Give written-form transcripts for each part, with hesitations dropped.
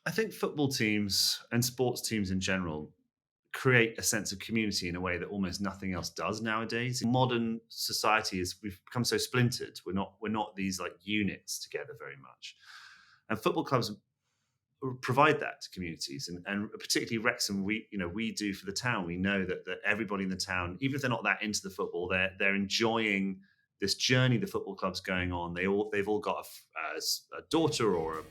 I think football teams and sports teams in general create a sense of community in a way that almost nothing else does nowadays. Modern society is we've become so splintered. We're not these like units together very much. And football clubs provide that to communities, and particularly Wrexham, we do for the town. We know that everybody in the town, even if they're not that into the football, they're enjoying this journey the football club's going on. They've all got a daughter or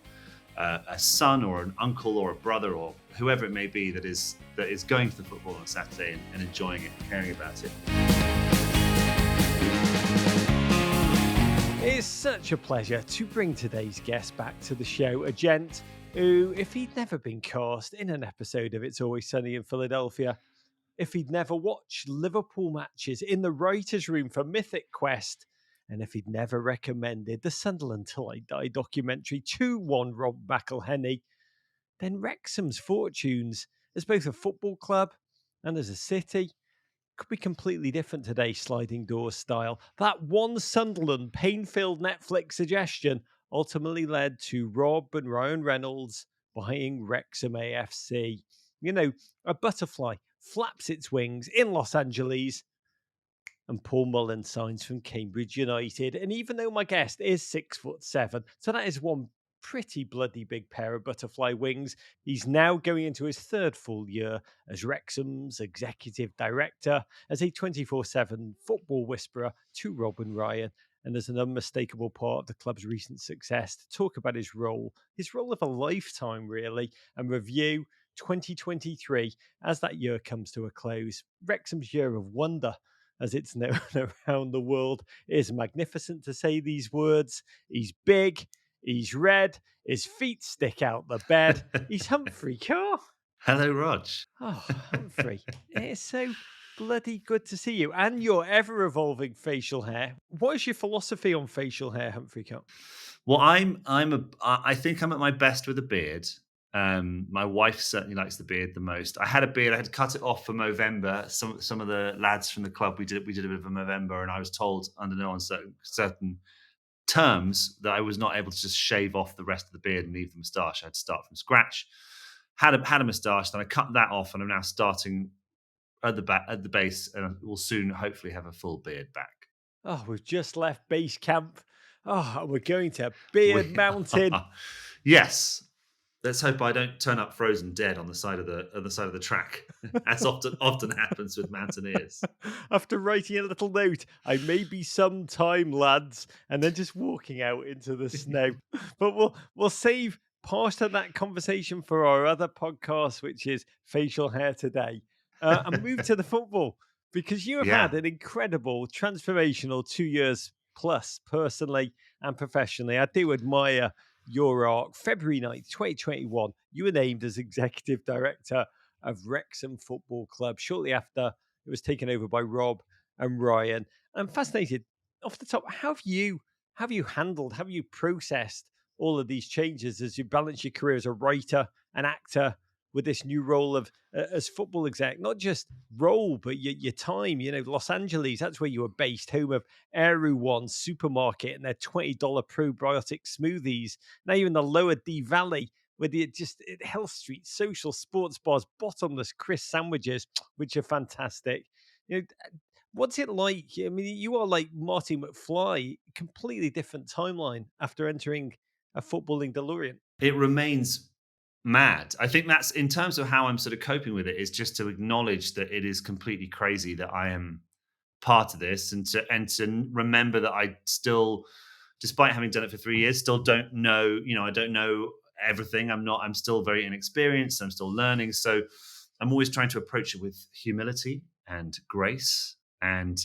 a son or an uncle or a brother or whoever it may be that is going to the football on Saturday and enjoying it, and caring about it. It is such a pleasure to bring today's guest back to the show, a gent who, if he'd never been cast in an episode of It's Always Sunny in Philadelphia, if he'd never watched Liverpool matches in the writer's room for Mythic Quest, and if he'd never recommended the Sunderland Till I Die documentary to one Rob McElhenney, then Wrexham's fortunes as both a football club and as a city could be completely different today, sliding doors style. That one Sunderland pain-filled Netflix suggestion ultimately led to Rob and Ryan Reynolds buying Wrexham AFC. You know, a butterfly flaps its wings in Los Angeles and Paul Mullen signs from Cambridge United. And even though my guest is 6'7", so that is one pretty bloody big pair of butterfly wings, he's now going into his third full year as Wrexham's executive director, as a 24/7 football whisperer to Rob and Ryan, and as an unmistakable part of the club's recent success to talk about his role of a lifetime, really, and review 2023 as that year comes to a close. Wrexham's year of wonder, as it's known around the world, is magnificent to say these words. He's big, he's red, his feet stick out the bed. He's Humphrey Ker. Hello, Rog. Oh, Humphrey, it's so bloody good to see you and your ever evolving facial hair. What is your philosophy on facial hair, Humphrey Ker? Well, I think I'm at my best with a beard. My wife certainly likes the beard the most. I had a beard. I had to cut it off for Movember. Some of the lads from the club, we did a bit of a Movember, and I was told under no uncertain terms that I was not able to just shave off the rest of the beard and leave the moustache. I had to start from scratch. Had a moustache, then I cut that off, and I'm now starting at the base, and will soon hopefully have a full beard back. Oh, we've just left base camp. Oh, and we're going to Beard We Mountain. Yes. Let's hope I don't turn up frozen dead on the side of the track, as often happens with mountaineers. After writing a little note, I may be some time, lads, and then just walking out into the snow. But we'll save part of that conversation for our other podcast, which is Facial Hair Today, and move to the football, because you have Yeah. had an incredible transformational 2 years plus, personally and professionally. I do admire your arc. February 9th, 2021, you were named as executive director of Wrexham Football Club shortly after it was taken over by Rob and Ryan. I'm fascinated, off the top, how have you handled, how have you processed all of these changes as you balance your career as a writer, an actor, with this new role of as football exec? Not just role, but your time. Los Angeles, that's where you were based, home of One Supermarket and their $20 probiotic smoothies. Now you're in the lower D Valley, where just Health Street, social sports bars, bottomless crisp sandwiches, which are fantastic. You know, what's it like? I mean, you are like Marty McFly, completely different timeline after entering a footballing DeLorean. It remains mad. I think that's in terms of how I'm sort of coping with it, is just to acknowledge that it is completely crazy that I am part of this, and to remember that I still, despite having done it for 3 years, still don't know. I don't know everything. I'm still very inexperienced. I'm still learning. So I'm always trying to approach it with humility and grace, and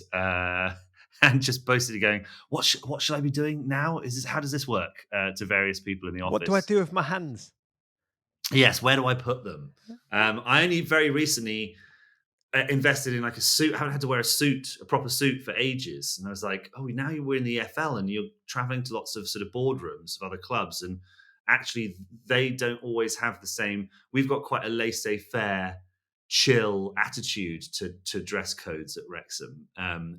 just basically going, what should I be doing now? How does this work? To various people in the What do I office. do with my hands? Yes, where do I put them? I only very recently invested in like a suit. I haven't had to wear a proper suit for ages. And I was like, oh, now you're in the EFL and you're traveling to lots of sort of boardrooms of other clubs. And actually, they don't always have the same. We've got quite a laissez-faire, chill attitude to dress codes at Wrexham,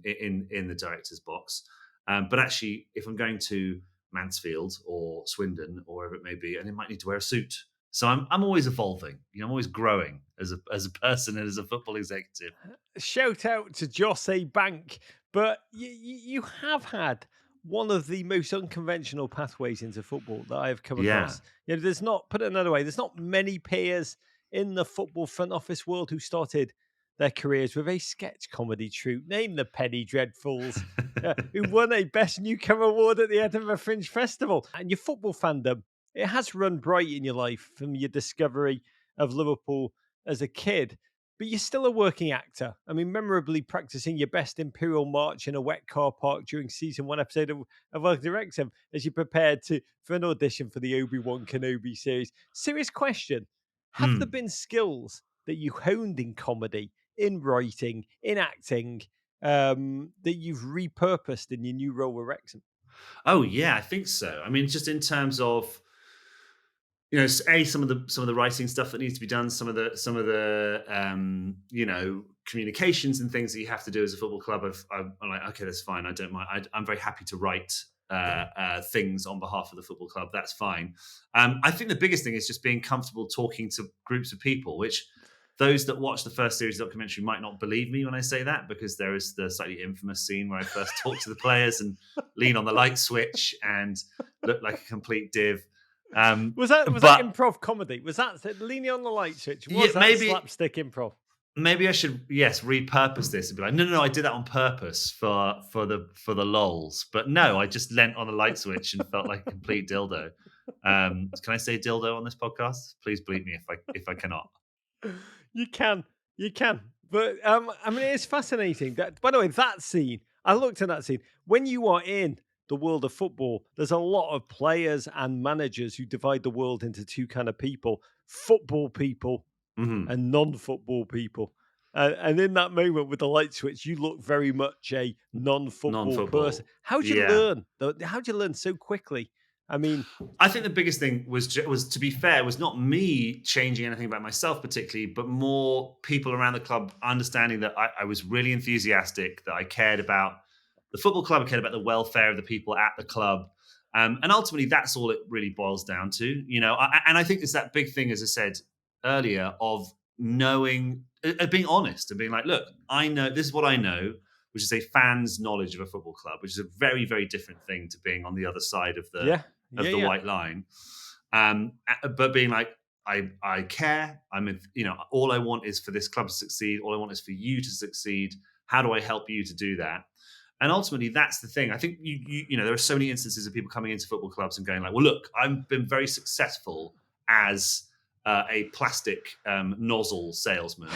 in the director's box. But actually, if I'm going to Mansfield or Swindon or wherever it may be, and I might need to wear a suit. So I'm always evolving. I'm always growing as a person and as a football executive. Shout out to Jose Bank, but you have had one of the most unconventional pathways into football that I have come Yeah. across. There's not, put it another way, there's not many peers in the football front office world who started their careers with a sketch comedy troupe. Name the Penny Dreadfuls, who won a Best Newcomer award at the Edinburgh Fringe Festival. And your football fandom, it has run bright in your life from your discovery of Liverpool as a kid, but you're still a working actor. I mean, memorably practicing your best Imperial March in a wet car park during season one episode of Welcome to Wrexham as you prepared for an audition for the Obi-Wan Kenobi series. Serious question. Have there Hmm. been skills that you honed in comedy, in writing, in acting, that you've repurposed in your new role with Wrexham? Oh yeah, I think so. I mean, just in terms of some of the writing stuff that needs to be done, some of the communications and things that you have to do as a football club. I'm like, okay, that's fine. I don't mind. I'm very happy to write things on behalf of the football club. That's fine. I think the biggest thing is just being comfortable talking to groups of people, which those that watch the first series documentary might not believe me when I say that, because there is the slightly infamous scene where I first talk to the players and lean on the light switch and look like a complete div. Was that But improv comedy? Was that leaning on the light switch? yeah, Was that maybe slapstick improv? maybe I should, yes, repurpose this and be like, no, no, no, I did that on purpose for the lols. But no, I just leant on a light switch and felt like a complete dildo. Can I say dildo on this podcast? Please bleep me if I cannot. You can, you can. But I mean, it's fascinating. That, by the way, that scene. I looked at that scene. When you are in the world of football, there's a lot of players and managers who divide the world into two kind of people: football people Mhm. and non-football people. And in that moment with the light switch, you look very much a non-football person. Non-football. How'd you Yeah. learn? How'd you learn so quickly? I mean, I think the biggest thing was, to be fair, was not me changing anything about myself particularly, but more people around the club understanding that I was really enthusiastic, that I cared about the football club, I cared about the welfare of the people at the club, and ultimately that's all it really boils down to. And I think it's that big thing, as I said earlier, of knowing, of being honest and being like, look, I know this is what I know, which is a fan's knowledge of a football club, which is a very, very different thing to being on the other side of the yeah, yeah, of the yeah. white line. But being like, I care. All I want is for this club to succeed. All I want is for you to succeed. How do I help you to do that? And ultimately, that's the thing. I think there are so many instances of people coming into football clubs and going like, well, look, I've been very successful as a plastic nozzle salesman.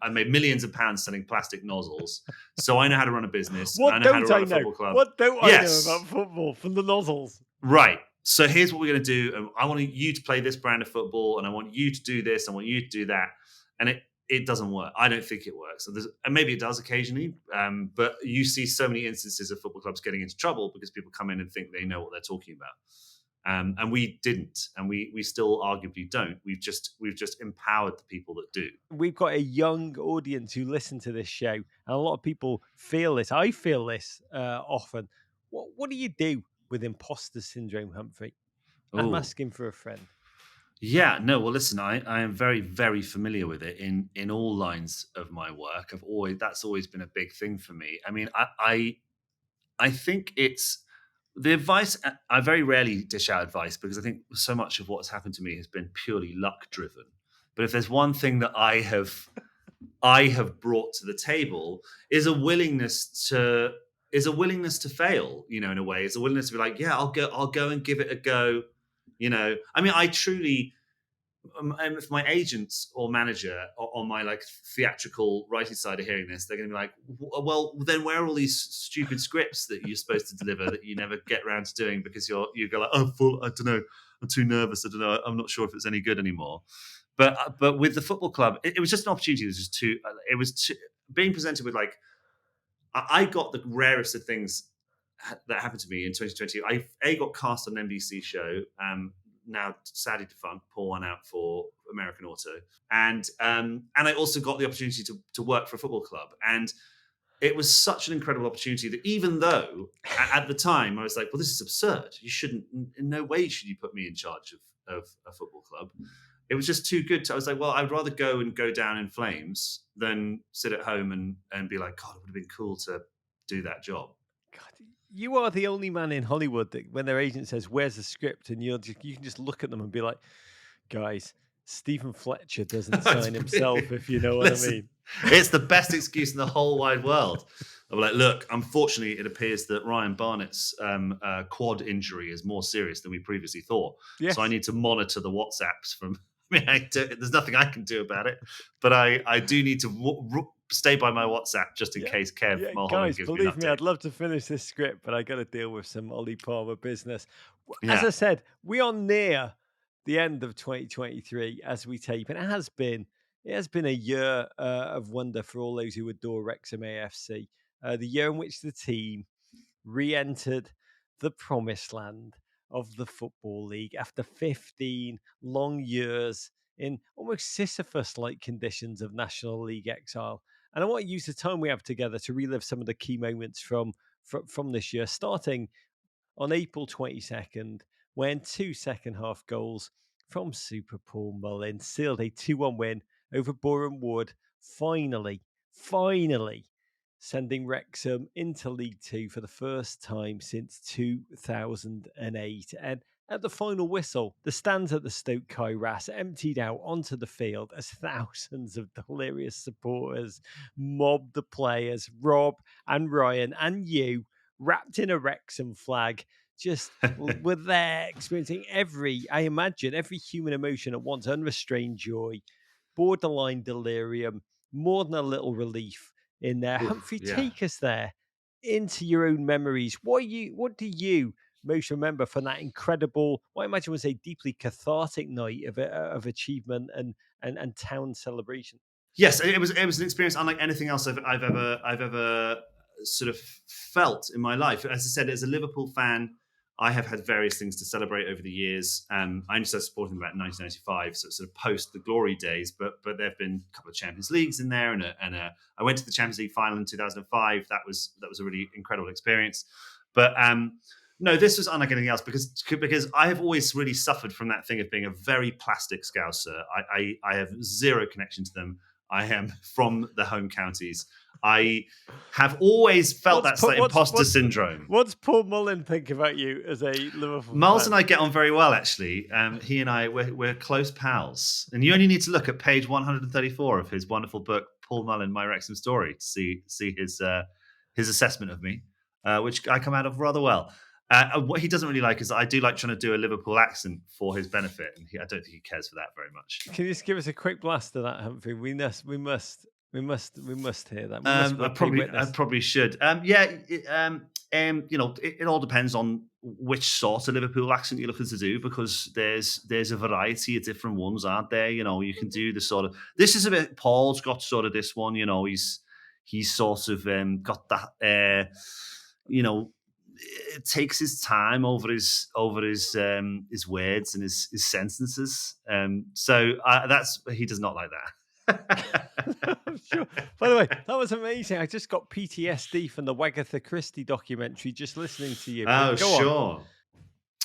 I made millions of pounds selling plastic nozzles, so I know how to run a business and I What know how to don't run I a know? football club. What don't I know Yes, about football from the nozzles? right. So here's what we're going to do. I want you to play this brand of football, and I want you to do this. I want you to do that. And it doesn't work. I don't think it works. And maybe it does occasionally, but you see so many instances of football clubs getting into trouble because people come in and think they know what they're talking about. And we didn't, and we still arguably don't. We've just empowered the people that do. We've got a young audience who listen to this show, and a lot of people feel this. I feel this often. What do you do with imposter syndrome, Humphrey? I'm Oh, asking for a friend. yeah, no. Well, listen, I am very, very familiar with it in all lines of my work. That's always been a big thing for me. I mean, I think it's the advice. I very rarely dish out advice because I think so much of what's happened to me has been purely luck driven. But if there's one thing that I have brought to the table is a willingness to fail. In a way, is a willingness to be like, yeah, I'll go and give it a go. I mean, I truly, if my agents or manager on my like theatrical writing side are hearing this, they're going to be like, well, then where are all these stupid scripts that you're supposed to deliver that you never get around to doing because you go like, oh, full, I don't know, I'm too nervous, I don't know, I'm not sure if it's any good anymore. But with the football club, it was just an opportunity. It was being presented with like, I got the rarest of things that happened to me in 2020. I got cast on an NBC show, now sadly defunct, pour one out for American Auto, and I also got the opportunity to work for a football club, and it was such an incredible opportunity that even though at the time I was like, well, this is absurd. You shouldn't, in no way should you put me in charge of a football club. it was just too good. I was like, well, I'd rather go down in flames than sit at home and be like, God, it would have been cool to do that job. God, you are the only man in Hollywood that when their agent says, "Where's the script?" and you can just look at them and be like, "Guys, Stephen Fletcher doesn't It's sign himself, brilliant. if you know what I Listen, mean." it's the best excuse in the whole wide world. I'm like, look, unfortunately, it appears that Ryan Barnett's quad injury is more serious than we previously thought. So I Yes. need to monitor the WhatsApps from. I mean, there's nothing I can do about it, but I do need to stay by my WhatsApp just in Yeah. case Kev Yeah, Mulholland guys, gives me an believe me, update. I'd love to finish this script, but I got to deal with some Ollie Palmer business. As Yeah. I said, we are near the end of 2023 as we tape, and it has been a year of wonder for all those who adore Wrexham AFC. The year in which the team re-entered the promised land of the Football League after 15 long years in almost Sisyphus-like conditions of National League exile. And I want to use the time we have together to relive some of the key moments from this year, starting on April 22nd, when two second half goals from Super Paul Mullin sealed a 2-1 win over Boreham Wood, finally sending Wrexham into League Two for the first time since 2008. And at the final whistle, the stands at the Stoke Kairas emptied out onto the field as thousands of delirious supporters mobbed the players, Rob and Ryan and you, wrapped in a Wrexham flag, just were there experiencing I imagine, every human emotion at once: unrestrained joy, borderline delirium, more than a little relief in there. Oof, Humphrey, yeah. take us there into your own memories. What do you most remember from that incredible, what I imagine was a deeply cathartic night of achievement and town celebration? Yes, it was an experience unlike anything else I've ever sort of felt in my life. As I said, as a Liverpool fan, I have had various things to celebrate over the years. I only started supporting them about 1995, so it's sort of post the glory days. But there have been a couple of Champions Leagues in there, I went to the Champions League final in 2005. That was a really incredible experience. But no, this was unlike anything else because I have always really suffered from that thing of being a very plastic Scouser. I have zero connection to them. I am from the home counties. I have always felt What's that slight imposter syndrome. what's Paul Mullin think about you as a Liverpool Miles and fan? I get on very well, actually. He and I, we're close pals. And you only need to look at page 134 of his wonderful book, Paul Mullin, My Wrexham Story, to see his assessment of me, which I come out of rather well. What he doesn't really like is that I do like trying to do a Liverpool accent for his benefit, and I don't think he cares for that very much. Can you just give us a quick blast of that, Humphrey? We must hear that. We must pay I witness. probably should. It all depends on which sort of Liverpool accent you're looking to do because there's a variety of different ones, aren't there? You know, you can do the sort of this is a bit. Paul's got sort of this one. You know, he's sort of got that. It takes his time over his words and his sentences. So that's he does not like that. I'm sure. By the way, that was amazing. I just got PTSD from the Wagatha Christie documentary just listening to you. But Oh, go on. sure.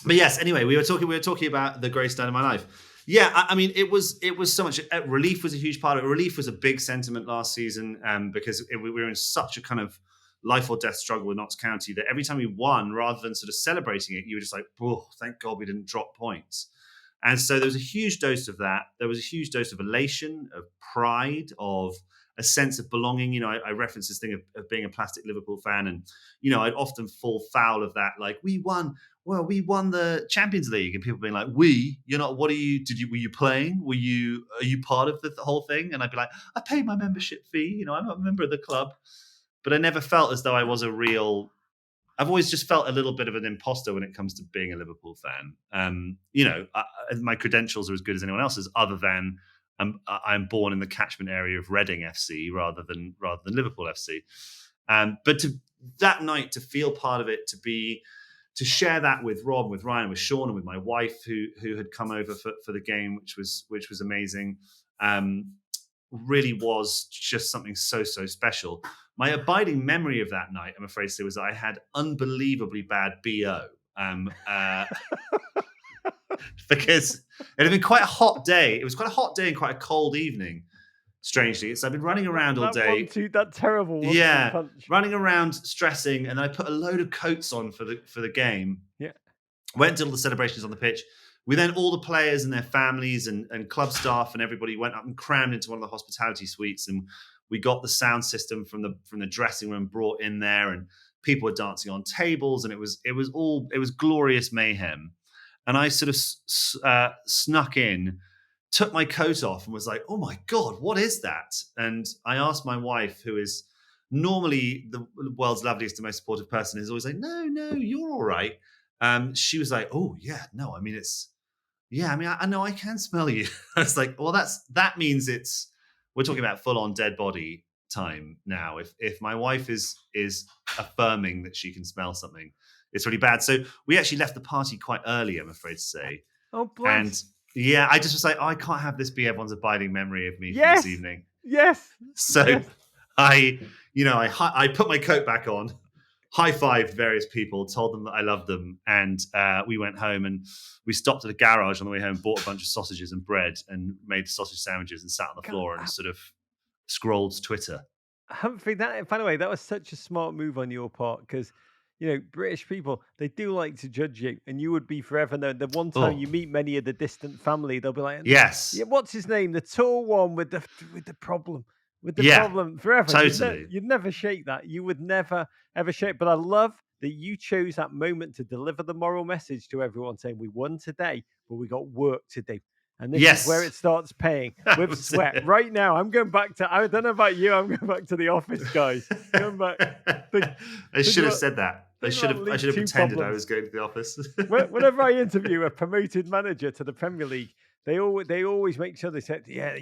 But yes, anyway, we were talking about the greatest time of my life. Yeah, I mean, it was so much. Relief was a huge part of it. Relief was a big sentiment last season, because we were in such a kind of life or death struggle with Notts County that every time we won, rather than sort of celebrating it, you were just like, "Oh, thank God we didn't drop points." And so there was a huge dose of that. There was a huge dose of elation, of pride, of a sense of belonging. You know, I referenced this thing of being a plastic Liverpool fan, and I'd often fall foul of that. Like, we won. Well, we won the Champions League, and people being like, "We, you're not. What are you? Were you playing? Are you part of the whole thing?" And I'd be like, "I paid my membership fee. I'm not a member of the club." But I never felt as though I was a real. I've always just felt a little bit of an imposter when it comes to being a Liverpool fan. My credentials are as good as anyone else's, other than I'm born in the catchment area of Reading FC rather than Liverpool FC. But to that night, to feel part of it, to share that with Rob, with Ryan, with Sean, and with my wife who had come over for the game, which was amazing. Really was just something so special. My abiding memory of that night, I'm afraid to say, was that I had unbelievably bad BO. because it had been quite a hot day. It was quite a hot day and quite a cold evening, strangely. So I've been running around all day. That terrible one-two Yeah, punch. running around, stressing, and then I put a load of coats on for the game. Yeah. Went to all the celebrations on the pitch. We then, all the players and their families and club staff and everybody went up and crammed into one of the hospitality suites, and we got the sound system from the dressing room brought in there, and people were dancing on tables, and it was glorious mayhem. And I sort of snuck in, took my coat off, and was like, "Oh my god, what is that?" And I asked my wife, who is normally the world's loveliest and most supportive person, is always like, "No, no, you're all right." She was like, "Oh yeah, no, I mean it's yeah, I mean I know I can smell you." I was like, "Well, that means it's we're talking about full on dead body time now. If my wife is affirming that she can smell something, it's really bad." So we actually left the party quite early, I'm afraid to say, Oh, and bless. yeah, I just was like, oh, I can't have this be everyone's abiding memory of me from this Yes. evening. Yes. So Yes. I, I put my coat back on, high-fived various people, told them that I loved them, and we went home and we stopped at a garage on the way home, bought a bunch of sausages and bread, and made sausage sandwiches and sat on the God, floor and sort of scrolled Twitter. Humphrey, that by the way, that was such a smart move on your part because British people, they do like to judge you, and you would be forever known. The one time Oh, you meet many of the distant family, they'll be like, yes. yeah, what's his name? The tall one with the problem. With the Yeah, problem forever. totally. You'd never shake that. You would never ever shake. But I love that you chose that moment to deliver the moral message to everyone saying we won today, but we got work to do. And this is where Yes. it starts paying That with was sweat. it. Right now, I'm going back to, I don't know about you, I'm going back to the office, guys. Going back. Think, I think should have about said that. think about I League should have Two pretended I problems. was going to the office. Whenever I interview a promoted manager to the Premier League, they always make sure they say, yeah,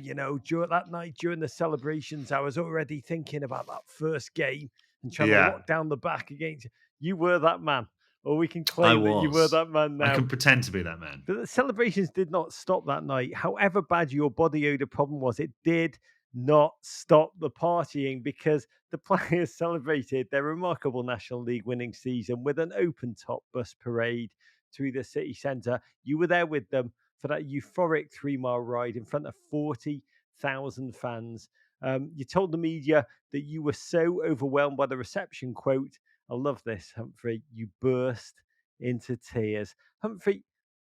during that night during the celebrations, I was already thinking about that first game and trying to Yeah, lock down the back against you. You were that man, or we can I claim that you were was. that man I now. can pretend to be that man. But the celebrations did not stop that night. However bad your body odor problem was, it did not stop the partying because the players celebrated their remarkable National League winning season with an open top bus parade through the city centre. You were there with them for that euphoric 3 mile ride in front of 40,000 fans. You told the media that you were so overwhelmed by the reception, quote, I love this, Humphrey, you burst into tears. Humphrey,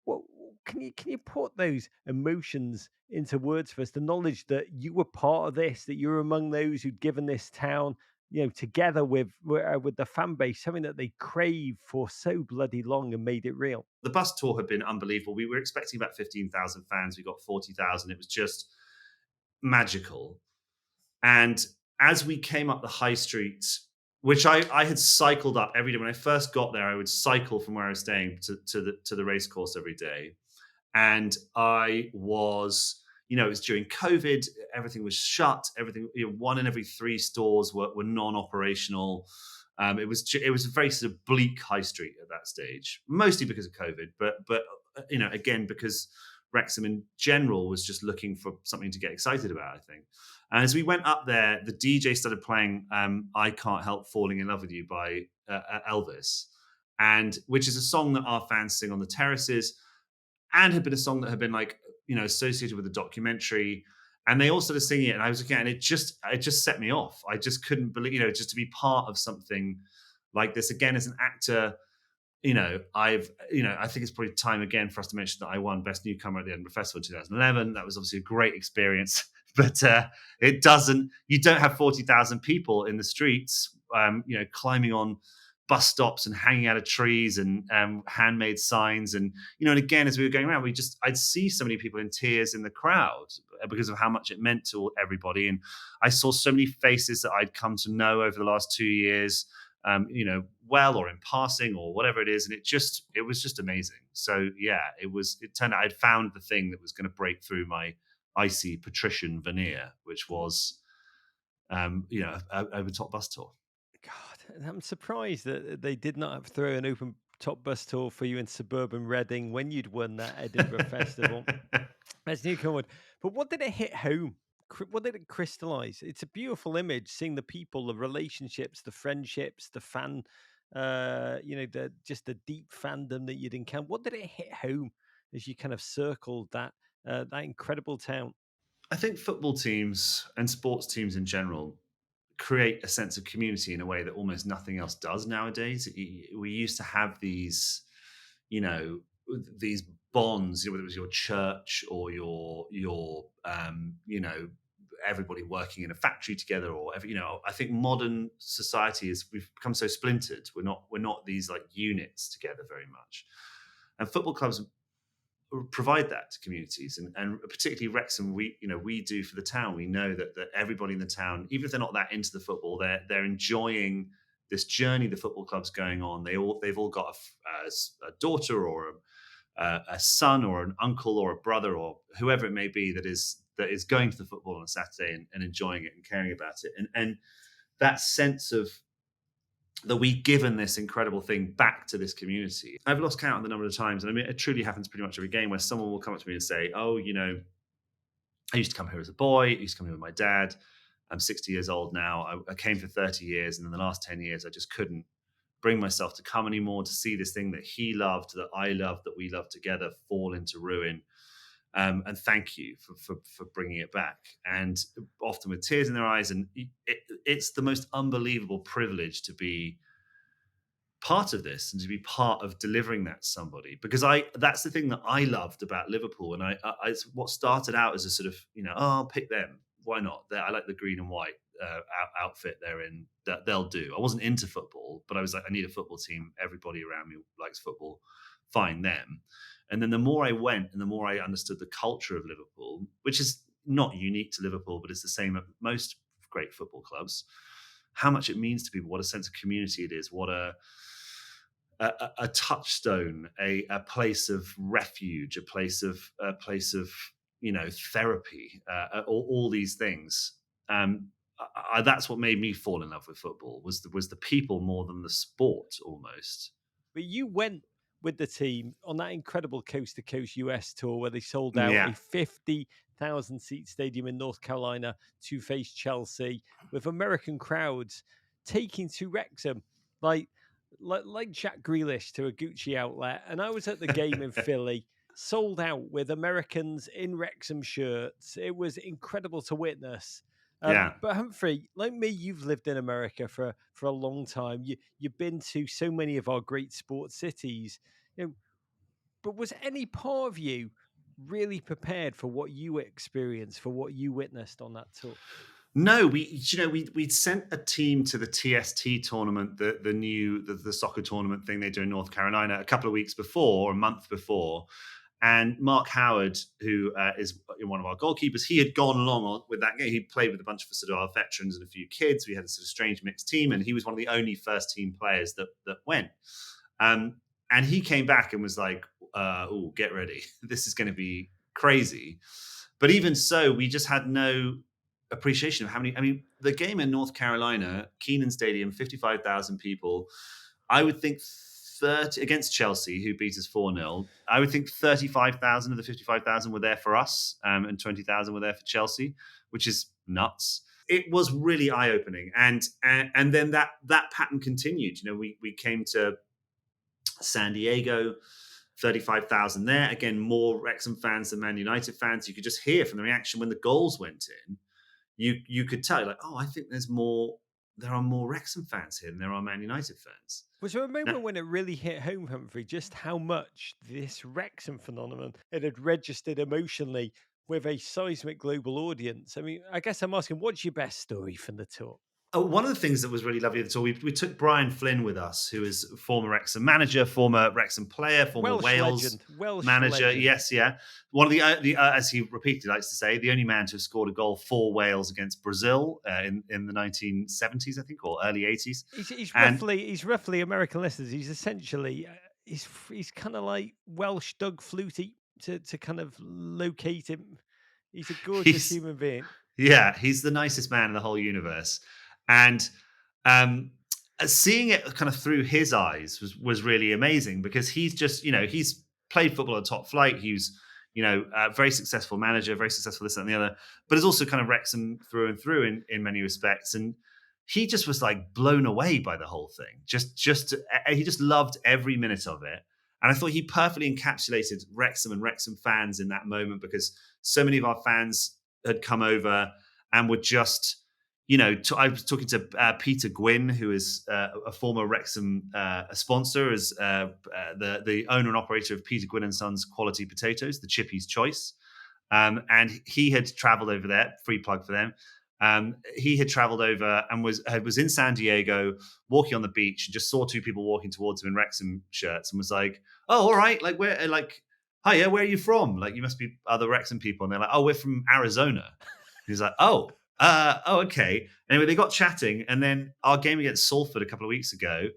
what can you put those emotions into words for us? The knowledge that you were part of this, that you were among those who'd given this town, together with the fan base, something that they craved for so bloody long and made it real. The bus tour had been unbelievable. We were expecting about 15,000 fans. We got 40,000. It was just magical. And as we came up the high street, which I had cycled up every day when I first got there, I would cycle from where I was staying to the race course every day. And I was, it was during COVID, everything was shut, everything, one in every three stores were non-operational. It was a very sort of bleak high street at that stage, mostly because of COVID, but again because Wrexham in general was just looking for something to get excited about, I think. And as we went up there, the DJ started playing "I Can't Help Falling in Love with You" by Elvis, and which is a song that our fans sing on the terraces, and had been a song that had been like associated with the documentary. And they all started singing it, and I was looking at it, and it just set me off. I just couldn't believe, just to be part of something like this again as an actor. I think it's probably time again for us to mention that I won Best Newcomer at the Edinburgh Festival in 2011. That was obviously a great experience, but you don't have 40,000 people in the streets, climbing on bus stops and hanging out of trees and handmade signs. And again, as we were going around, I'd see so many people in tears in the crowd because of how much it meant to everybody. And I saw so many faces that I'd come to know over the last 2 years, well, or in passing or whatever it is. And it was just amazing. So yeah, it turned out I'd found the thing that was going to break through my icy patrician veneer, which was, over top bus tour. God, I'm surprised that they did not have throw an open top bus tour for you in suburban Reading when you'd won that Edinburgh Festival. As Newcomer would. But what did it hit home? What did it crystallize? It's a beautiful image, seeing the people, the relationships, the friendships, the fan, the just the deep fandom that you'd encounter. What did it hit home as you kind of circled that incredible town? I think football teams and sports teams in general create a sense of community in a way that almost nothing else does nowadays. We used to have these, you know, these bonds, whether it was your church or everybody working in a factory together, or I think modern society is we've become so splintered. We're not these like units together very much, and football clubs provide that to communities, and particularly Wrexham, we do for the town. We know that everybody in the town, even if they're not that into the football, they're enjoying this journey the football club's going on. They've all got a daughter or a son or an uncle or a brother or whoever it may be that is going to the football on a Saturday and enjoying it and caring about it, and that sense of that we've given this incredible thing back to this community. I've lost count on the number of times, and I mean, it truly happens pretty much every game where someone will come up to me and say, "Oh, I used to come here as a boy. I used to come here with my dad. I'm 60 years old now. I came for 30 years, and in the last 10 years, I just couldn't bring myself to come anymore to see this thing that he loved, that I loved, that we loved together fall into ruin. And thank you for bringing it back." And often with tears in their eyes, and it's the most unbelievable privilege to be part of this and to be part of delivering that to somebody, because that's the thing that I loved about Liverpool. And it's what started out as a sort of, I'll pick them, why not, I like the green and white outfit they're in, that they'll do. I wasn't into football, but I was like, I need a football team, everybody around me likes football, find them. And then the more I went and the more I understood the culture of Liverpool, which is not unique to Liverpool, but it's the same at most great football clubs, how much it means to people, what a sense of community it is, what a touchstone, a place of refuge, a place of therapy, all these things. That's what made me fall in love with football, was the people more than the sport almost. But you went with the team on that incredible coast to coast US tour where they sold out Yeah, a 50,000 seat stadium in North Carolina to face Chelsea with American crowds taking to Wrexham like like Jack Grealish to a Gucci outlet. And I was at the game in Philly, sold out with Americans in Wrexham shirts. It was incredible to witness. yeah. But Humphrey, like me, you've lived in America for a long time. You've been to so many of our great sports cities. You know, but was any part of you really prepared for what you experienced, for what you witnessed on that tour? No, we'd sent a team to the TST tournament, the soccer tournament thing they do in North Carolina a couple of weeks before, or a month before. And Mark Howard, who is one of our goalkeepers, he had gone along with that game. He played with a bunch of sort of our veterans and a few kids. We had a sort of strange mixed team, and he was one of the only first team players that went. Um, and he came back and was like, "Oh, get ready! This is going to be crazy." But even so, we just had no appreciation of how many. I mean, the game in North Carolina, Keenan Stadium, 55,000 people. I would think 30 against Chelsea, who beat us 4-0. I would think 35,000 of the 55,000 were there for us, and 20,000 were there for Chelsea, which is nuts. It was really eye opening, and then that pattern continued. We came to San Diego. 35,000 there. Again, more Wrexham fans than Man United fans. You could just hear from the reaction when the goals went in. You could tell, like, oh, I think there are more Wrexham fans here than there are Man United fans. Was there a Now, moment when it really hit home, Humphrey, just how much this Wrexham phenomenon it had registered emotionally with a seismic global audience? I mean, I guess I'm asking, what's your best story from the tour? one of the things that was really lovely at the tour, we took Brian Flynn with us, who is former Wrexham manager, former Wrexham player, former Welsh Wales legend, Welsh manager. legend. Yes, yeah. One of as he repeatedly likes to say, the only man to have scored a goal for Wales against Brazil in the 1970s, I think, or early 80s. And He's roughly American listeners. He's essentially he's kind of like Welsh Doug Flutie to kind of locate him. He's a gorgeous he's human being. Yeah, he's the nicest man in the whole universe. And um, seeing it kind of through his eyes was really amazing, because he's just, he's played football at top flight. He was, a very successful manager, very successful this, that, and the other, but is also kind of Wrexham through and through in many respects. And he just was like blown away by the whole thing. He just loved every minute of it. And I thought he perfectly encapsulated Wrexham and Wrexham fans in that moment, because so many of our fans had come over and were just, I was talking to Peter Gwynn, who is a former Wrexham sponsor, as the owner and operator of Peter Gwynn and Sons Quality Potatoes, the Chippy's Choice. And he had travelled over there. Free plug for them. He had travelled over and was in San Diego, walking on the beach, and just saw two people walking towards him in Wrexham shirts, and was like, "Oh, all right, like where, like, hi, yeah, where are you from? Like, you must be other Wrexham people." And they're like, "Oh, we're from Arizona." He's like, "Oh, okay." Anyway, they got chatting, and then our game against Salford a couple of weeks ago,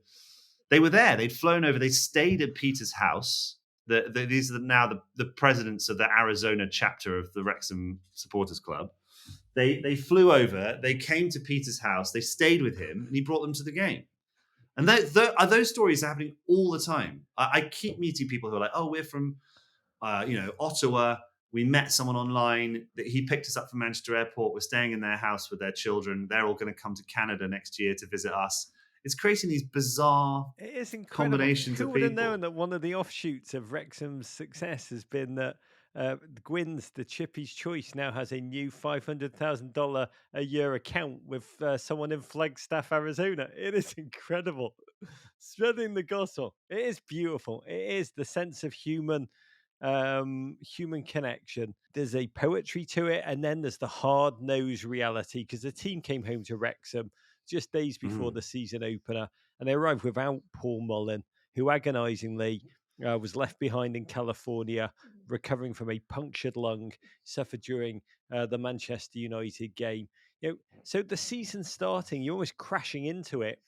they were there. They'd flown over. They stayed at Peter's house. These are now the presidents of the Arizona chapter of the Wrexham Supporters Club. They flew over. They came to Peter's house. They stayed with him, and he brought them to the game. And those stories are happening all the time. I keep meeting people who are like, "Oh, we're from Ottawa. We met someone online that he picked us up from Manchester Airport. We're staying in their house with their children. They're all going to come to Canada next year to visit us." It's creating these bizarre It is incredible. combinations Who of would have known people. that one of the offshoots of Wrexham's success has been that Gwyn's, the Chippy's Choice, now has a new $500,000 a year account with someone in Flagstaff, Arizona. It is incredible. Spreading the gospel. It is beautiful. It is the sense of human connection. There's a poetry to it, and then there's the hard nosed reality, because the team came home to Wrexham just days before Mm. the season opener, and they arrived without Paul Mullen, who agonisingly was left behind in California, recovering from a punctured lung suffered during the Manchester United game. So the season starting, you're almost crashing into it.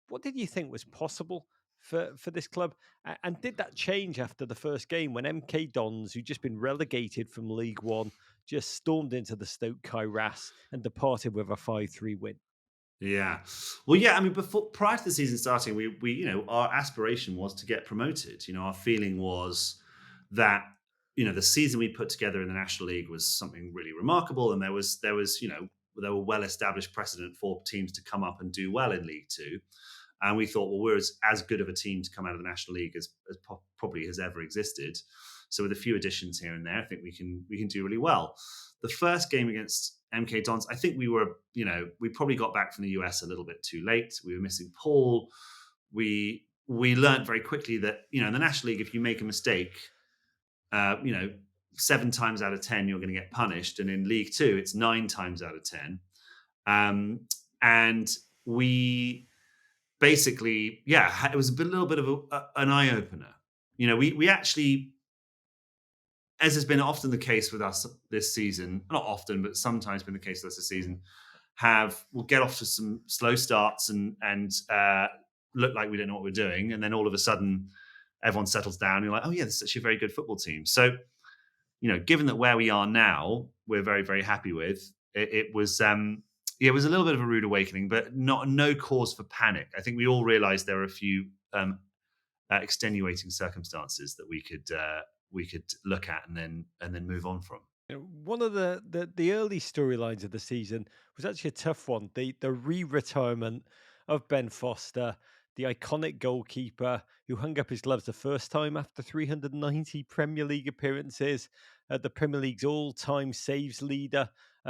What did you think was possible for this club? And did that change after the first game when MK Dons, who'd just been relegated from League One, just stormed into the Stoke Kairas and departed with a 5-3 win? Yeah. Well, yeah, I mean, prior to the season starting, we our aspiration was to get promoted. Our feeling was that the season we put together in the National League was something really remarkable, and there were well established precedent for teams to come up and do well in League Two. And we thought, well, we're as good of a team to come out of the National League as probably has ever existed. So with a few additions here and there, I think we can do really well. The first game against MK Dons, I think we probably got back from the US a little bit too late. We were missing Paul. We learned very quickly that in the National League, if you make a mistake, uh, you know 7 times out of 10 you're going to get punished, and in League Two it's 9 times out of 10. And we basically, yeah, it was little bit of an eye opener. We actually, as has been often the case with us this season, not often, but sometimes been the case with us this season, we'll get off to some slow starts and look like we don't know what we're doing, and then all of a sudden everyone settles down. And you're like, oh yeah, this is actually a very good football team. So given that where we are now, we're very very happy with it. It was a little bit of a rude awakening, but no cause for panic. I think we all realised there were a few extenuating circumstances that we could look at and then move on from. One of the early storylines of the season was actually a tough one. The re-retirement of Ben Foster, the iconic goalkeeper who hung up his gloves the first time after 390 Premier League appearances, the Premier League's all-time saves leader.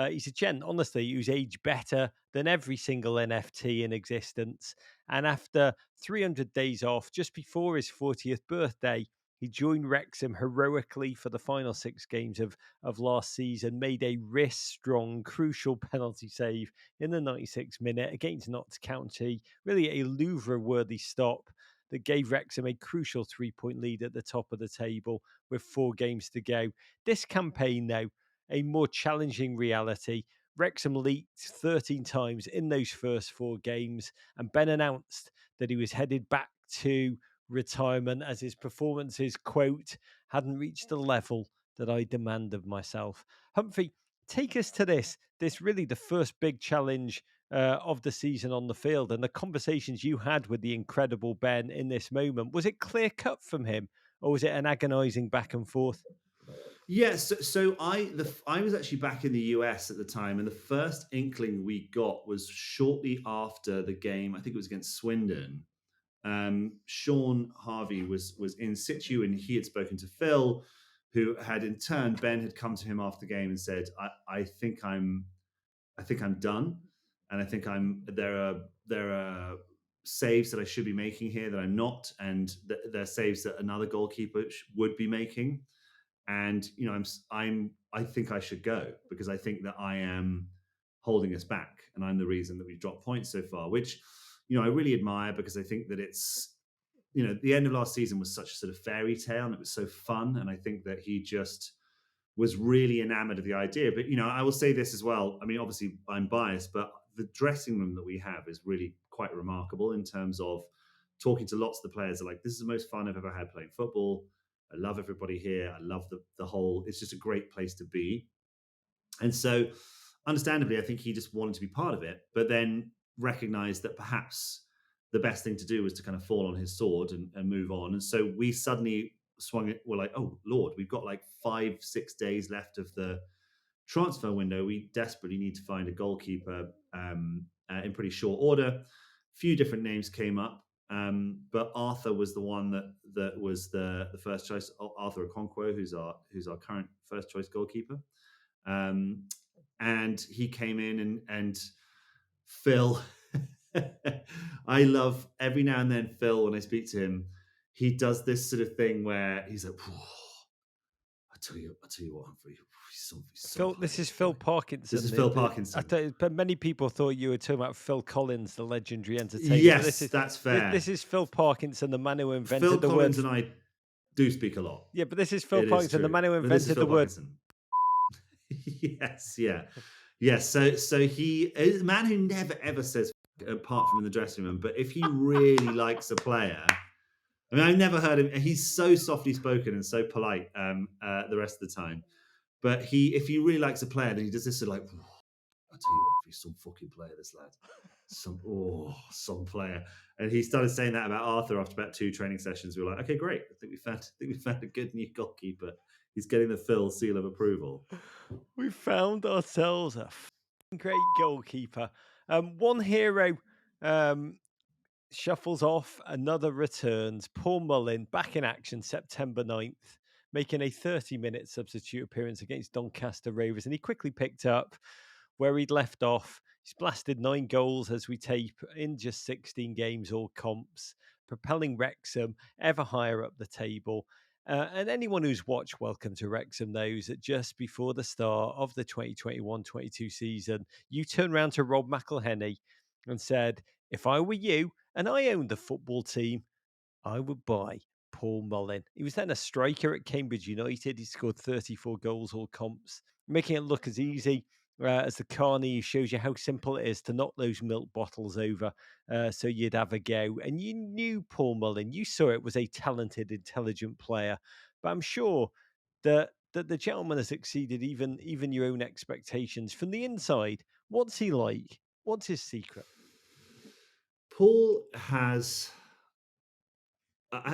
He's a gent, honestly, who's aged better than every single NFT in existence. And after 300 days off, just before his 40th birthday, he joined Wrexham heroically for the final 6 games of last season, made a wrist-strong, crucial penalty save in the 96th minute against Notts County. Really a Louvre-worthy stop that gave Wrexham a crucial 3-point lead at the top of the table with 4 games to go. This campaign, though, a more challenging reality. Wrexham leaked 13 times in those first 4 games, and Ben announced that he was headed back to retirement as his performances, quote, hadn't reached the level that I demand of myself. Humphrey, take us to this really the first big challenge of the season on the field, and the conversations you had with the incredible Ben in this moment. Was it clear cut from him, or was it an agonising back and forth? Yes, so I was actually back in the US at the time, and the first inkling we got was shortly after the game. I think it was against Swindon. Sean Harvey was in situ, and he had spoken to Phil, who had in turn, Ben had come to him after the game and said, I think I'm done, and I think there are saves that I should be making here that I'm not, and there are saves that another goalkeeper would be making, and I think I should go because I think that I am holding us back, and I'm the reason that we've dropped points so far, which I really admire because I think that it's the end of last season was such a sort of fairy tale and it was so fun, and I think that he just was really enamored of the idea. But I will say this as well. I mean, obviously I'm biased, but the dressing room that we have is really quite remarkable in terms of talking to lots of the players. Are like, this is the most fun I've ever had playing football. I love everybody here. I love the whole. It's just a great place to be. And so, understandably, I think he just wanted to be part of it, but then recognized that perhaps the best thing to do was to kind of fall on his sword and move on. And so we suddenly swung it. We're like, oh Lord, we've got like 5-6 days left of the transfer window. We desperately need to find a goalkeeper in pretty short order. A few different names came up, but Arthur was the one that was the first choice. Arthur Okonkwo, who's our current first choice goalkeeper. And he came in and Phil. I love every now and then Phil, when I speak to him, he does this sort of thing where he's like, I tell you what, Humphrey, Phil, this is Phil Parkinson. This is Phil Parkinson. But many people thought you were talking about Phil Collins, the legendary entertainer. Yes, that's fair. This is Phil Parkinson, the man who invented Phil the Collins word. And I do speak a lot. Yeah, but this is Phil Parkinson, the man who invented the word. Yes, yeah. Yes, so he is a man who never ever says apart from in the dressing room, but if he really likes a player, I mean, I've never heard him. He's so softly spoken and so polite the rest of the time. But if he really likes a player, then he does this sort of like, I'll tell you what, if he's some fucking player, this lad. Some player. And he started saying that about Arthur after about 2 training sessions. We were like, okay, great. I think we found a good new goalkeeper. He's getting the Phil seal of approval. We found ourselves a great goalkeeper. One hero shuffles off, another returns. Paul Mullin back in action September 9th, making a 30-minute substitute appearance against Doncaster Rovers, and he quickly picked up where he'd left off. He's blasted 9 goals as we tape in just 16 games, all comps, propelling Wrexham ever higher up the table. And anyone who's watched Welcome to Wrexham knows that just before the start of the 2021-22 season, you turned around to Rob McElhenney and said, if I were you and I owned the football team, I would buy Paul Mullin. He was then a striker at Cambridge United. He scored 34 goals, all comps, making it look as easy as the Carney, who shows you how simple it is to knock those milk bottles over so you'd have a go. And you knew Paul Mullin. You saw it was a talented, intelligent player. But I'm sure that the gentleman has exceeded even your own expectations. From the inside, what's he like? What's his secret? Paul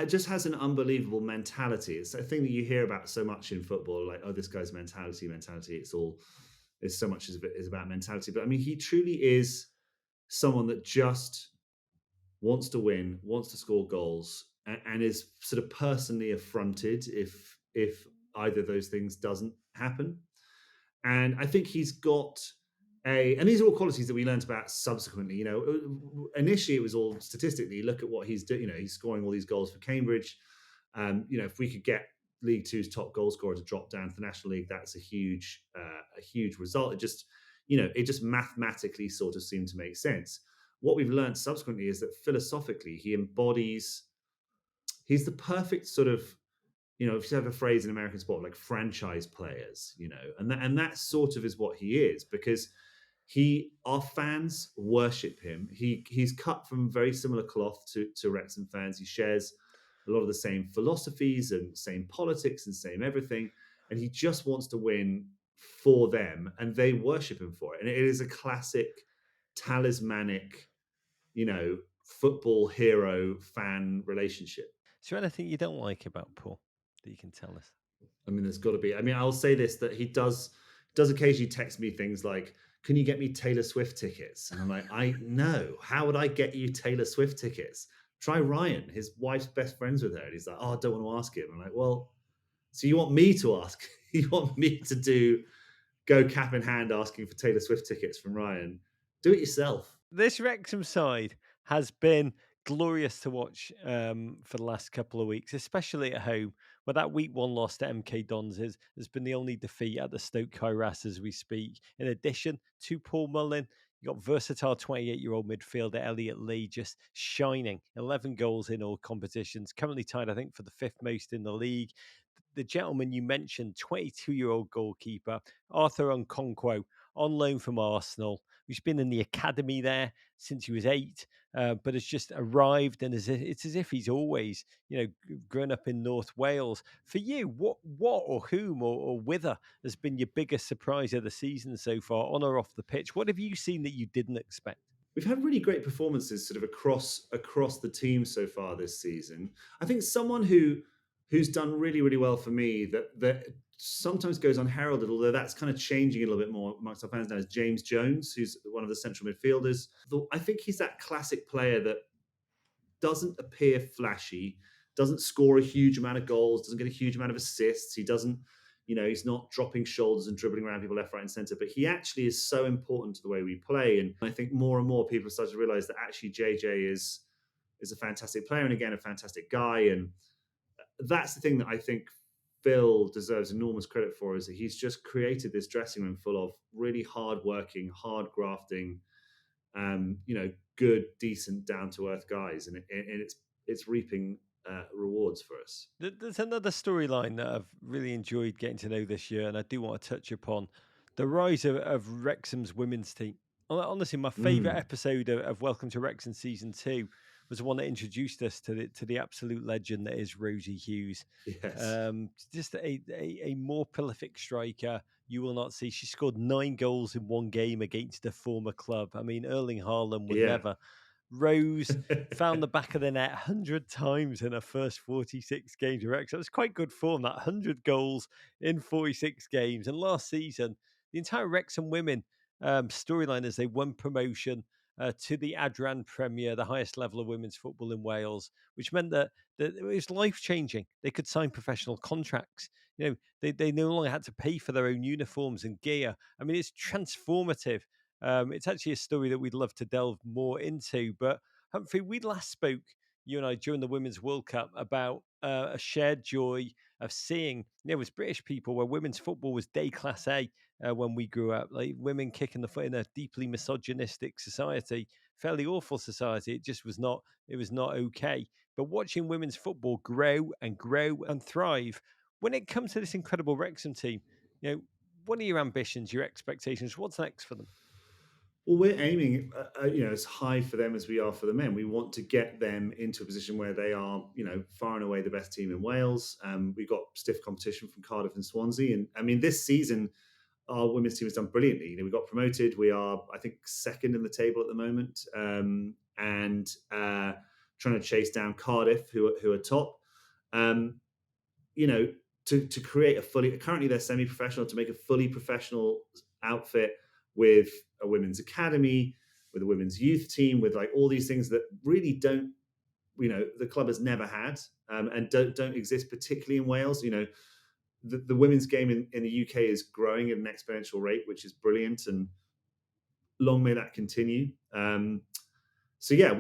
just has an unbelievable mentality. It's a thing that you hear about so much in football, like, oh, this guy's mentality. It's so much is about mentality. But I mean, he truly is someone that just wants to win, wants to score goals, and is sort of personally affronted if either of those things doesn't happen. And I think he's got and these are all qualities that we learned about subsequently. Initially it was all statistically. Look at what he's doing. He's scoring all these goals for Cambridge. If we could get League Two's top goal scorer to drop down to the National League, that's a huge result. It just mathematically sort of seemed to make sense. What we've learned subsequently is that philosophically he's the perfect sort of, if you have a phrase in American sport like franchise players, and that sort of is what he is, because our fans worship him. He's cut from very similar cloth to Wrexham fans. He shares a lot of the same philosophies and same politics and same everything, and he just wants to win for them, and they worship him for it. And it is a classic talismanic, football hero fan relationship. Is there anything you don't like about Paul that you can tell us? I mean, there's got to be. I mean, I'll say this, that he does occasionally text me things like, can you get me Taylor Swift tickets? And I'm like, no, how would I get you Taylor Swift tickets? Try Ryan. His wife's best friends with her. And he's like, oh, I don't want to ask him. I'm like, well, so you want me to ask? You want me to go cap in hand asking for Taylor Swift tickets from Ryan? Do it yourself. This Wrexham side has been glorious to watch for the last couple of weeks, especially at home, where that week one loss to MK Dons has been the only defeat at the Stoke Kairas as we speak. In addition to Paul Mullin, you got versatile 28-year-old midfielder Elliot Lee just shining. 11 goals in all competitions, currently tied, I think, for the fifth most in the league. The gentleman you mentioned, 22-year-old goalkeeper Arthur Nkonkwo, on loan from Arsenal, who's been in the academy there since he was 8, but has just arrived, and it's as if he's always, grown up in North Wales. For you, what or whom or whither has been your biggest surprise of the season so far, on or off the pitch? What have you seen that you didn't expect? We've had really great performances sort of across the team so far this season. I think someone who's done really, really well for me that sometimes goes unheralded, although that's kind of changing a little bit more amongst our fans now, is James Jones, who's one of the central midfielders. I think he's that classic player that doesn't appear flashy, doesn't score a huge amount of goals, doesn't get a huge amount of assists. He doesn't, he's not dropping shoulders and dribbling around people left, right, and center, but he actually is so important to the way we play. And I think more and more people start to realize that actually JJ is a fantastic player and again a fantastic guy. And that's the thing that I think Phil deserves enormous credit for, is that he's just created this dressing room full of really hard working, hard grafting, good, decent, down to earth guys, and it's reaping rewards for us. There's another storyline that I've really enjoyed getting to know this year, and I do want to touch upon the rise of Wrexham's women's team. Honestly, my favourite Mm, episode of Welcome to Wrexham season 2 was the one that introduced us to the absolute legend that is Rosie Hughes. yes, Just a more prolific striker you will not see. She scored 9 goals in one game against a former club. I mean, Erling Haaland would yeah, never. Rose found the back of the net 100 times in her first 46 games of Wrexham. It was quite good form, that 100 goals in 46 games. And last season, the entire Wrexham women storyline as they won promotion to the Adran Premier, the highest level of women's football in Wales, which meant that it was life changing. They could sign professional contracts. They no longer had to pay for their own uniforms and gear. I mean, it's transformative. It's actually a story that we'd love to delve more into. But Humphrey, we last spoke, you and I, during the Women's World Cup about a shared joy of seeing, as British people, where women's football was day class A when we grew up, like women kicking the foot in a deeply misogynistic society, fairly awful society. It just was not, it was not okay. But watching women's football grow and thrive, when it comes to this incredible Wrexham team, what are your ambitions, your expectations? What's next for them? well, we're aiming, as high for them as we are for the men. We want to get them into a position where they are, far and away the best team in Wales. We've got stiff competition from Cardiff and Swansea, and I mean, this season our women's team has done brilliantly. We got promoted. We are, I think, second in the table at the moment, and trying to chase down Cardiff, who are top. Um, to create a fully, currently they're semi-professional, to make a fully professional outfit with a women's academy, with a women's youth team, with like all these things that really don't, the club has never had, and don't exist, particularly in Wales. The women's game in the UK is growing at an exponential rate, which is brilliant, and long may that continue. So yeah,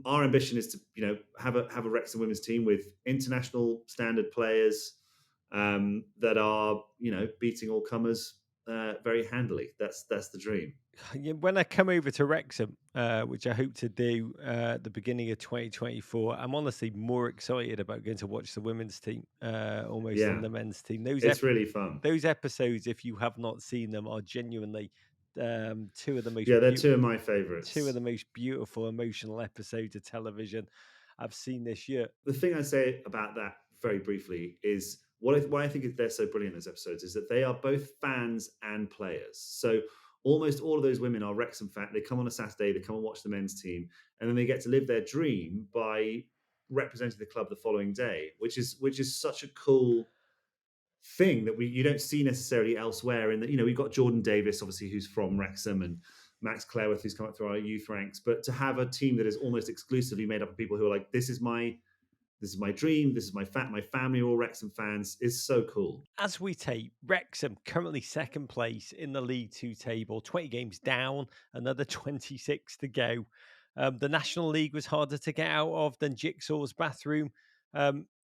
our ambition is to have a Wrexham women's team with international standard players, that are beating all comers very handily. That's the dream. Yeah, when I come over to Wrexham, which I hope to do at the beginning of 2024, I'm honestly more excited about going to watch the women's team almost than Yeah, the men's team. it's really fun. Those episodes, if you have not seen them, are genuinely two of the most Yeah, they're beautiful, two of my two of favorites. the most beautiful, emotional episodes of television I've seen this year. The thing I say about that very briefly is why I think they're so brilliant as episodes is that they are both fans and players. So almost all of those women are Wrexham fans. They come on a Saturday, they come and watch the men's team, and then they get to live their dream by representing the club the following day, which is such a cool thing that you don't see necessarily elsewhere. In that we've got Jordan Davis, obviously, who's from Wrexham, and Max Clareworth, who's come up through our youth ranks. But to have a team that is almost exclusively made up of people who are like, this is my dream, this is my family are all Wrexham fans, is so cool. As we tape, Wrexham currently second place in the League Two table, 20 games down, another 26 to go. The National League was harder to get out of than Jigsaw's bathroom.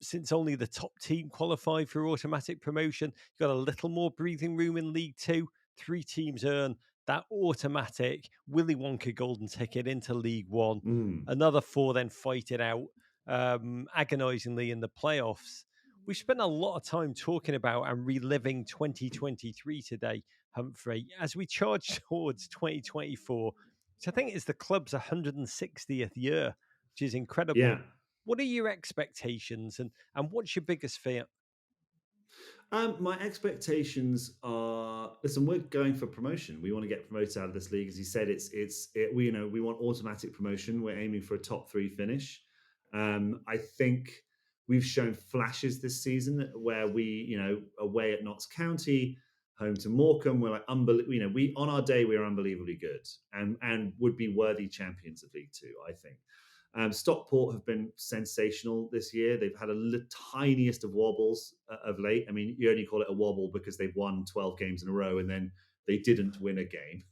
Since only the top team qualified for automatic promotion, you've got a little more breathing room in League Two. Three teams earn that automatic Willy Wonka golden ticket into League One. Mm. Another four then fight it out agonisingly in the playoffs. We've spent a lot of time talking about and reliving 2023 today, Humphrey, as we charge towards 2024, which I think is the club's 160th year, which is incredible. Yeah. What are your expectations and what's your biggest fear? My expectations are, listen, we're going for promotion. We want to get promoted out of this league. As you said, we want automatic promotion. We're aiming for a top three finish. I think we've shown flashes this season where away at Notts County, home to Morecambe, we're like unbelievable. We on our day we are unbelievably good and would be worthy champions of League Two, I think. Stockport have been sensational this year. They've had tiniest of wobbles of late. I mean, you only call it a wobble because they've won 12 games in a row and then they didn't win a game.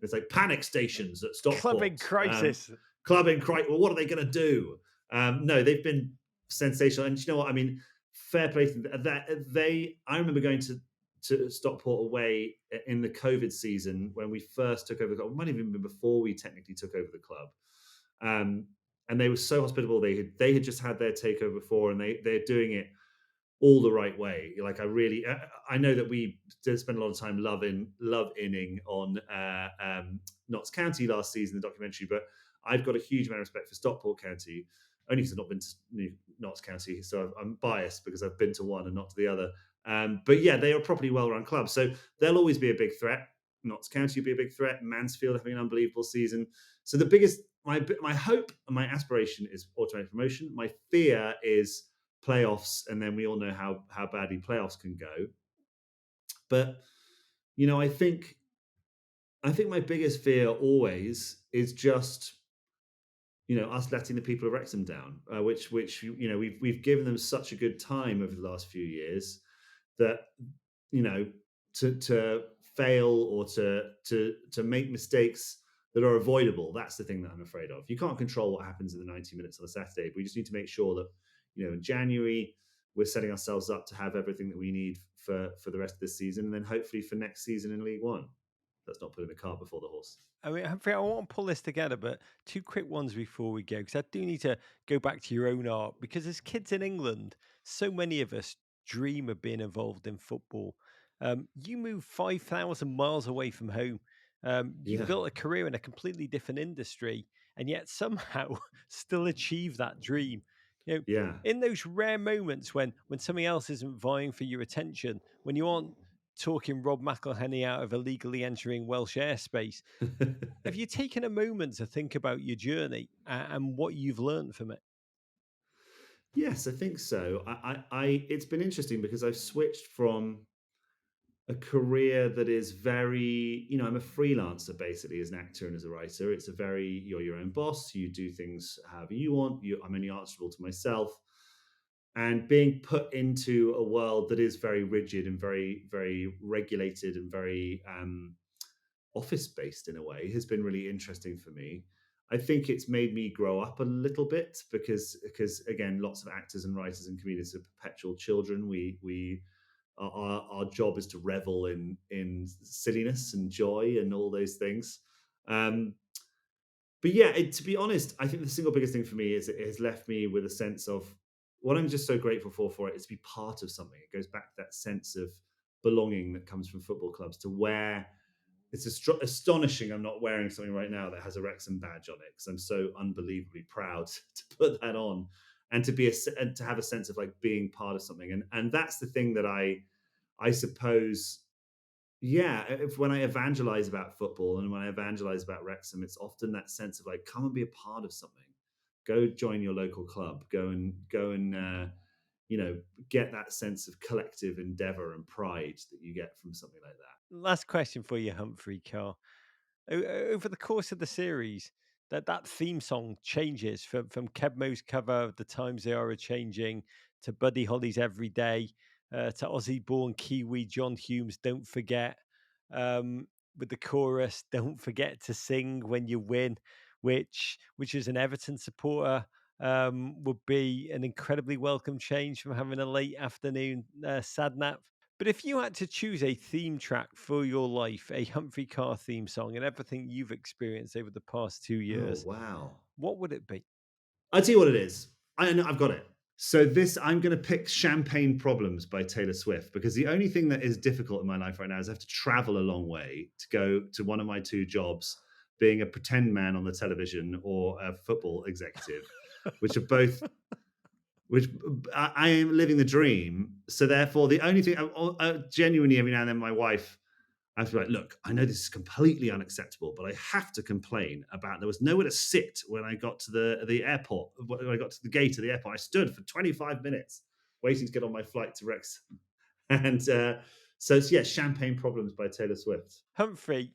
It's like panic stations at Club in Stockport. crisis. Club in crisis. Well, what are they going to do? No, they've been sensational. And you know what? I mean, fair play to them. I remember going to Stockport away in the COVID season when we first took over the club. It might have even been before we technically took over the club. And they were so hospitable. They had just had their takeover before, and they're doing it all the right way. Like I know that we did spend a lot of time love inning on Notts County last season, the documentary, but I've got a huge amount of respect for Stockport County, only because I've not been to Notts County, so I'm biased because I've been to one and not to the other. But yeah, they are a properly well-run club, so they'll always be a big threat. Notts County will be a big threat. Mansfield having an unbelievable season. So my hope and my aspiration is automatic promotion. My fear is playoffs, and then we all know how badly playoffs can go. But I think my biggest fear always is just us letting the people of Wrexham down, which we've given them such a good time over the last few years that to fail or to make mistakes that are avoidable. That's the thing that I'm afraid of. You can't control what happens in the 90 minutes on a Saturday, but we just need to make sure that in January we're setting ourselves up to have everything that we need for the rest of this season, and then hopefully for next season in League One. Let's not putting the cart before the horse. I mean, Humphrey, I want to pull this together, but two quick ones before we go, because I do need to go back to your own art. Because as kids in England, so many of us dream of being involved in football. You moved 5,000 miles away from home. You Yeah, built a career in a completely different industry, and yet somehow still achieve that dream. You know, yeah. in those rare moments when something else isn't vying for your attention, when you aren't talking Rob McElhenney out of illegally entering Welsh airspace, have you taken a moment to think about your journey and what you've learned from it? Yes, I think so. It's been interesting because I've switched from a career that is very, I'm a freelancer basically as an actor and as a writer. It's you're your own boss. You do things however you want. I'm only answerable to myself. And being put into a world that is very rigid and very, very regulated and very office based in a way has been really interesting for me. I think it's made me grow up a little bit because again, lots of actors and writers and comedians are perpetual children. We our job is to revel in silliness and joy and all those things. Um, but yeah, to be honest, I think the single biggest thing for me is it has left me with a sense of what I'm just so grateful for it is to be part of something. It goes back to that sense of belonging that comes from football clubs to where it's astonishing I'm not wearing something right now that has a Wrexham badge on it because I'm so unbelievably proud to put that on and and to have a sense of like being part of something. And that's the thing that I suppose, yeah, if when I evangelize about football and when I evangelize about Wrexham, it's often that sense of like, come and be a part of something. Go join your local club. Go and you know, get that sense of collective endeavor and pride that you get from something like that. Last question for you, Humphrey Ker. Over the course of the series, that theme song changes from Kebmo's cover, "The Times They Are a Changing," to Buddy Holly's "Every Day," to Aussie-born Kiwi John Hume's "Don't Forget," um, with the chorus, "Don't forget to sing when you win," which as an Everton supporter, would be an incredibly welcome change from having a late afternoon, sad nap. But if you had to choose a theme track for your life, a Humphrey Ker theme song, and everything you've experienced over the past 2 Oh, years, wow. what would it be? I'll tell you what it is. I know I've got it. So this I'm gonna pick Champagne Problems by Taylor Swift because the only thing that is difficult in my life right now is I have to travel a long way to go to one of my 2 jobs, being a pretend man on the television or a football executive, which are both which I am living the dream. So therefore, the only thing genuinely every now and then my wife I have to be like, look, I know this is completely unacceptable, but I have to complain about there was nowhere to sit when I got to the airport. When I got to the gate of the airport, I stood for 25 minutes waiting to get on my flight to Wrexham. And so it's, yeah, Champagne Problems by Taylor Swift. Humphrey,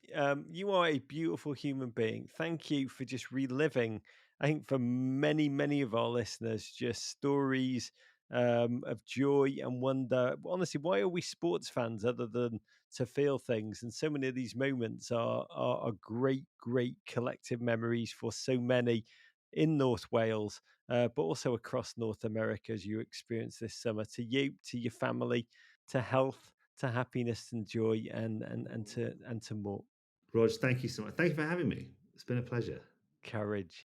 you are a beautiful human being. Thank you for just reliving, I think for many, many of our listeners, just stories of joy and wonder. Honestly, why are we sports fans other than to feel things? And so many of these moments are great, great collective memories for so many in North Wales, but also across North America as you experience this summer. To you, to your family, to health, to happiness and joy, and to more Rog, thank you so much. Thank you for having me. It's been a pleasure. courage.